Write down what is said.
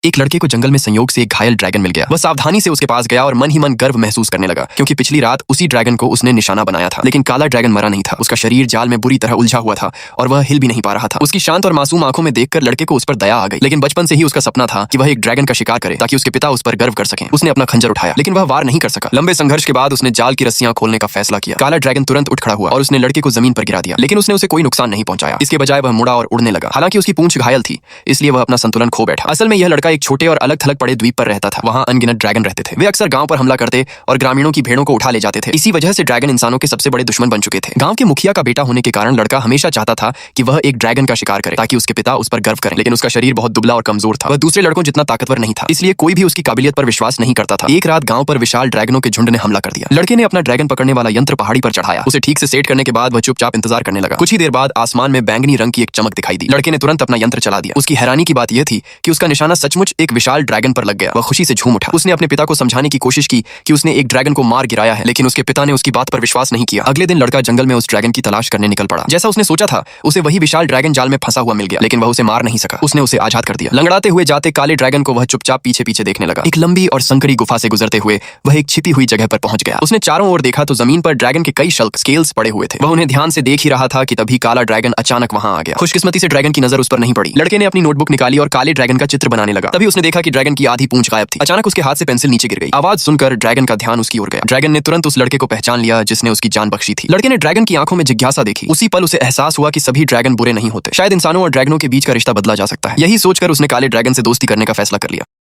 एक लड़के को जंगल में संयोग से एक घायल ड्रैगन मिल गया। वह सावधानी से उसके पास गया और मन ही मन गर्व महसूस करने लगा, क्योंकि पिछली रात उसी ड्रैगन को उसने निशाना बनाया था। लेकिन काला ड्रैगन मरा नहीं था। उसका शरीर जाल में बुरी तरह उलझा हुआ था और वह हिल भी नहीं पा रहा था। उसकी शांत और मासूम आंखों में देखकर लड़के को उस पर दया आ गई। लेकिन बचपन से ही उसका सपना था कि वह एक ड्रैगन का शिकार करे ताकि उसके पिता उस पर गर्व कर सकें। उसने अपना खंजर उठाया, लेकिन वह वार नहीं कर सका। लंबे संघर्ष के बाद उसने जाल की रस्सियां खोलने का फैसला किया। काला ड्रैगन तुरंत उठ खड़ा हुआ और उसने लड़के को जमीन पर गिरा दिया, लेकिन उसने उसे कोई नुकसान नहीं पहुंचाया। इसके बजाय वह मुड़ा और उड़ने लगा। हालांकि उसकी पूंछ घायल थी, इसलिए वह अपना संतुलन खो बैठा। असल में यह लड़का एक छोटे और अलग थलग पड़े द्वीप पर रहता था। वहां अनगिनत ड्रैगन रहते थे। वे अक्सर गांव पर हमला करते और ग्रामीणों की भेड़ों को उठा ले जाते थे। इसी वजह से ड्रैगन इंसानों के सबसे बड़े दुश्मन बन चुके थे। गांव के मुखिया का बेटा होने के कारण लड़का हमेशा चाहता था कि वह एक ड्रैगन का शिकार करे ताकि उसके पिता उस पर गर्व करें। लेकिन उसका शरीर बहुत दुबला और कमजोर था। वह दूसरे लड़कों जितना ताकतवर नहीं था, इसलिए कोई भी उसकी काबिलियत पर विश्वास नहीं करता था। एक रात गांव पर विशाल ड्रैगनों के झुंड ने हमला कर दिया। लड़के ने अपना ड्रैगन पकड़ने वाला यंत्र पहाड़ी पर चढ़ाया। उसे ठीक से सेट करने के बाद वह चुपचाप इंतजार करने लगा। कुछ ही देर बाद आसमान में बैंगनी रंग की एक चमक दिखाई दी। लड़के ने तुरंत अपना यंत्र चला दिया। उसकी हैरानी की बात यह थी कि उसका निशाना सचमुच एक विशाल ड्रैगन पर लग गया। वह खुशी से झूम उठा। उसने अपने पिता को समझाने की कोशिश की कि उसने एक ड्रैगन को मार गिराया है, लेकिन उसके पिता ने उसकी बात पर विश्वास नहीं किया। अगले दिन लड़का जंगल में उस ड्रैगन की तलाश करने निकल पड़ा। जैसा उसने सोचा था, उसे वही विशाल ड्रैगन जाल में फंसा हुआ मिल गया, लेकिन वह उसे मार नहीं सका। उसने उसे आजाद कर दिया। लंगड़ाते हुए जाते काले ड्रैगन को वह चुपचाप पीछे पीछे देखने लगा। एक लंबी और संकरी गुफा से गुजरते हुए वह एक छिपी हुई जगह पर पहुंच गया। उसने चारों ओर देखा तो जमीन पर ड्रैगन के कई शल्क स्केल्स पड़े हुए थे। वह उन्हें ध्यान से देख ही रहा था कि तभी काला ड्रैगन अचानक वहां आ गया। खुशकिस्मती से ड्रैगन की नजर उस पर नहीं पड़ी। लड़के ने अपनी नोटबुक निकाली और काले ड्रैगन का चित्र बनाने लगा। तभी उसने देखा कि ड्रैगन की आधी पूंछ गायब थी। अचानक उसके हाथ से पेंसिल नीचे गिर गई। आवाज सुनकर ड्रैगन का ध्यान उसकी ओर गया। ड्रैगन ने तुरंत उस लड़के को पहचान लिया जिसने उसकी जान बख्शी थी। लड़के ने ड्रैगन की आंखों में जिज्ञासा देखी। उसी पल उसे एहसास हुआ कि सभी ड्रैगन बुरे नहीं होते। शायद इंसानों और ड्रैगनों के बीच का रिश्ता बदला जा सकता है। यही सोचकर उसने काले ड्रैगन से दोस्ती करने का फैसला कर लिया।